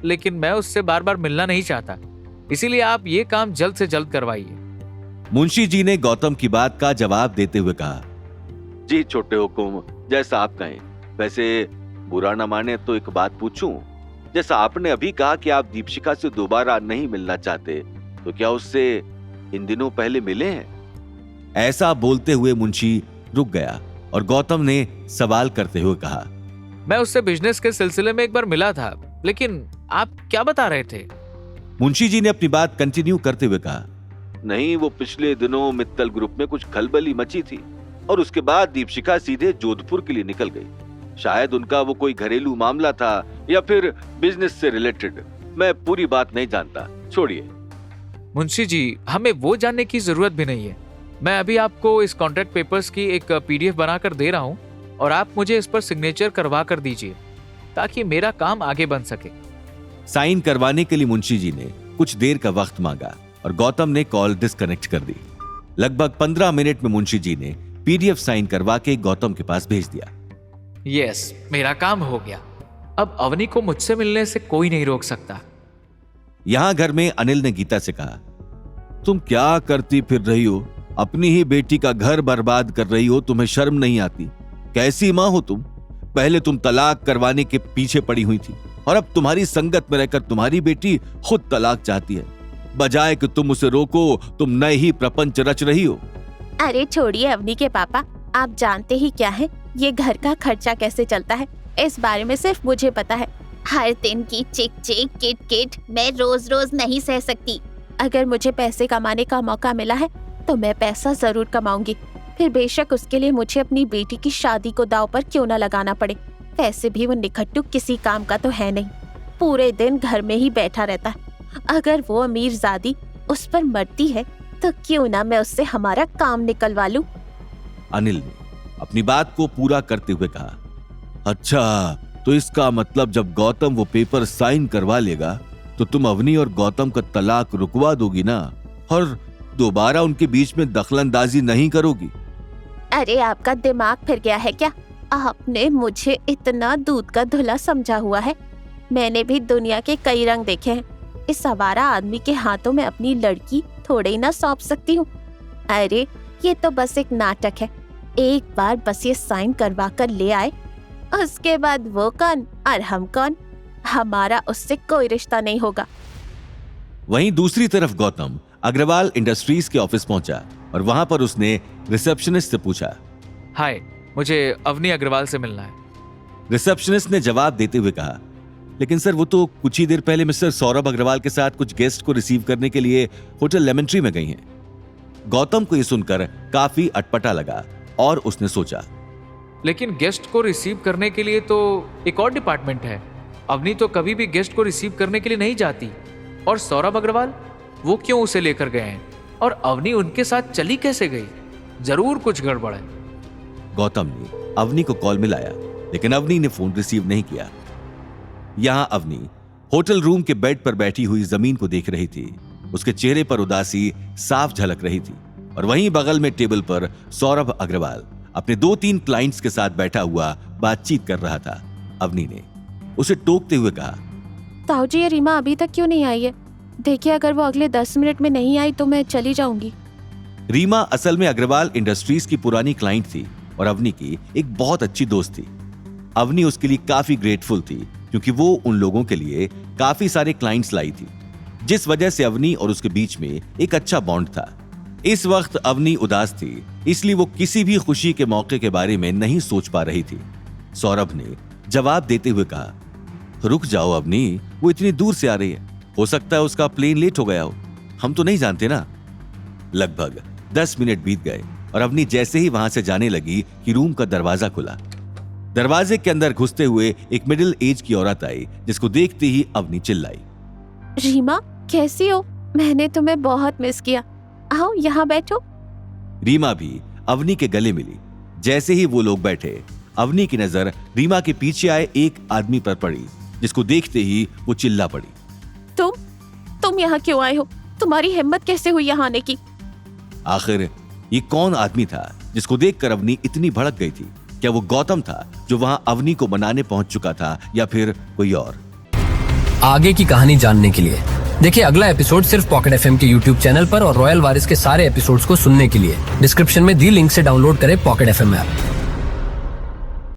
लेकिन मैं उससे बार बार मिलना नहीं चाहता, इसीलिए आप ये काम जल्द से जल्द करवाइए। मुंशी जी ने गौतम की बात का जवाब देते हुए कहा, जी छोटे हुकुम, जैसा आप कहें। वैसे बुरा न माने तो एक बात पूछूं? जैसा आपने अभी कहा कि आप दीपशिखा से दोबारा नहीं मिलना चाहते, तो क्या उससे इन दिनों पहले मिले हैं? ऐसा बोलते हुए मुंशी रुक गया और गौतम ने सवाल करते हुए कहा, मैं उससे बिजनेस के सिलसिले में एक बार मिला था, लेकिन आप क्या बता रहे थे? मुंशी जी ने अपनी बात कंटिन्यू करते हुए कहा, नहीं, वो पिछले दिनों मित्तल ग्रुप में कुछ खलबली मची थी और उसके बाद दीपशिखा सीधे जोधपुर के लिए निकल गई। शायद उनका वो कोई घरेलू मामला था या फिर बिजनेस से रिलेटेड। मैं पूरी बात नहीं जानता, छोड़िए। मुंशी जी, हमें वो जानने की जरूरत भी नहीं है। मैं अभी आपको इस कॉन्ट्रैक्ट पेपर्स की एक पीडीएफ बनाकर दे रहा हूँ और आप मुझे इस पर सिग्नेचर करवा कर दीजिए ताकि मेरा काम आगे बन सके। साइन करवाने के लिए मुंशी जी ने कुछ देर का वक्त मांगा और गौतम ने कॉल डिस्कनेक्ट कर दी। लगभग 15 मिनट में मुंशी जी ने पीडीएफ साइन करवा के गौतम के पास भेज दिया। यस, मेरा काम हो गया। अब अवनी को मुझसे मिलने से कोई नहीं रोक सकता। यहां घर में अनिल ने गीता से कहा, तुम क्या करती फिर रही हो? अपनी ही बेटी का घर बर्बाद कर रही हो, तुम्हें शर्म नहीं आती? कैसी मां हो तुम? पहले तुम तलाक करवाने के पीछे पड़ी हुई थी और अब तुम्हारी संगत में रहकर तुम्हारी बेटी खुद तलाक चाहती है। बजाय कि तुम उसे रोको, तुम नए ही प्रपंच रच रही हो। अरे छोड़िए अवनी के पापा, आप जानते ही क्या है ये घर का खर्चा कैसे चलता है, इस बारे में सिर्फ मुझे पता है। हर दिन की चिक चिक किट किट मैं रोज रोज नहीं सह सकती। अगर मुझे पैसे कमाने का मौका मिला है तो मैं पैसा जरूर कमाऊंगी, फिर बेशक उसके लिए मुझे अपनी बेटी की शादी को दांव पर क्यों न लगाना पड़े। वैसे भी वो निखट्टू किसी काम का तो है नहीं, पूरे दिन घर में ही बैठा रहता है। अगर वो अमीरजादी उस पर मरती है तो क्यों ना मैं उससे हमारा काम निकलवा लूं। अनिल ने अपनी बात को पूरा करते हुए कहा, अच्छा, तो इसका मतलब जब गौतम वो पेपर साइन करवा लेगा तो तुम अवनी और गौतम का तलाक रुकवा दोगी ना, और दोबारा उनके बीच में दखलंदाजी नहीं करोगी? अरे आपका दिमाग फिर गया है क्या? आपने मुझे इतना दूध का धुला समझा हुआ है? मैंने भी दुनिया के कई रंग देखे हैं। इस आवारा आदमी के हाथों में अपनी लड़की थोड़े ही ना सौंप सकती हूँ। अरे ये तो बस एक नाटक है। एक बार बस ये साइन करवा कर ले आए, उसके बाद वो कौन और हम कौन, हमारा उससे कोई रिश्ता नहीं होगा। वहीं दूसरी तरफ गौतम अग्रवाल इंडस्ट्रीज के ऑफिस पहुंचा और वहां पर उसने रिसेप्शनिस्ट से पूछा, हाय, मुझे अवनी अग्रवाल से मिलना है। रिसेप्शनिस्ट ने जवाब देते हुए कहा, लेकिन सर वो तो कुछ ही देर पहले मिस्टर सौरभ अग्रवाल के साथ कुछ गेस्ट को रिसीव करने के लिए होटल लेमन ट्री में गई हैं। गौतम को यह सुनकर काफी अटपटा लगा और उसने सोचा, लेकिन गेस्ट को रिसीव करने के लिए तो एक और डिपार्टमेंट है। अवनी तो कभी भी गेस्ट को रिसीव करने के लिए नहीं जाती। और सौरभ अग्रवाल, वो क्यों उसे लेकर गए हैं? और अवनी उनके साथ चली कैसे गई? जरूर कुछ गड़बड़ है। गौतम ने अवनी को कॉल मिलाया, लेकिन अवनी ने फोन रिसीव नहीं किया। यहां अवनी होटल रूम के बेड पर बैठी हुई जमीन को देख रही थी। उसके चेहरे पर उदासी साफ झलक रही थी और वहीं बगल में टेबल पर सौरभ अग्रवाल अपने 2-3 क्लाइंट्स के साथ बैठा हुआ बातचीत कर रहा था। अवनी ने उसे टोकते हुए कहा, ताऊ जी, ये रीमा अभी तक क्यों नहीं आई है? देखिए, अगर वो अगले 10 मिनट में नहीं आई तो मैं चली जाऊंगी। रीमा असल में अग्रवाल इंडस्ट्रीज की पुरानी क्लाइंट थी और अवनी की एक बहुत अच्छी दोस्त थी। अवनी उसके लिए काफी ग्रेटफुल थी क्योंकि वो उन लोगों के लिए काफी सारे क्लाइंट्स लाई थी, जिस वजह से अवनी और उसके बीच में एक अच्छा बॉन्ड था। इस वक्त अवनी उदास थी, इसलिए वो किसी भी खुशी के मौके के बारे में नहीं सोच पा रही थी। सौरभ ने जवाब देते हुए कहा, रुक जाओ अवनी, वो इतनी दूर से आ रही है, हो सकता है उसका प्लेन लेट हो गया हो, हम तो नहीं जानते ना। लगभग 10 मिनट बीत गए और अवनी जैसे ही वहां से जाने लगी कि रूम का दरवाजा खुला। दरवाजे के अंदर घुसते हुए एक मिडिल एज की औरत आई, जिसको देखते ही अवनी चिल्लाई, रीमा, कैसी हो? मैंने तुम्हें बहुत मिस किया। आओ यहाँ बैठो। रीमा भी अवनी के गले मिली। जैसे ही वो लोग बैठे, अवनी की नजर रीमा के पीछे आए एक आदमी पर पड़ी, जिसको देखते ही वो चिल्ला पड़ी, तुम यहाँ क्यों आए हो? तुम्हारी हिम्मत कैसे हुई यहाँ आने की? आखिर ये कौन आदमी था जिसको देखकर अवनी इतनी भड़क गई थी? क्या वो गौतम था जो वहां अवनी को मनाने पहुंच चुका था या फिर कोई और? आगे की कहानी जानने के लिए। देखिए अगला एपिसोड सिर्फ पॉकेट एफएम के यूट्यूब चैनल पर और रॉयल वारिस के सारे एपिसोड्स को सुनने के लिए डिस्क्रिप्शन में दी लिंक से डाउनलोड करें पॉकेट एफएम ऐप।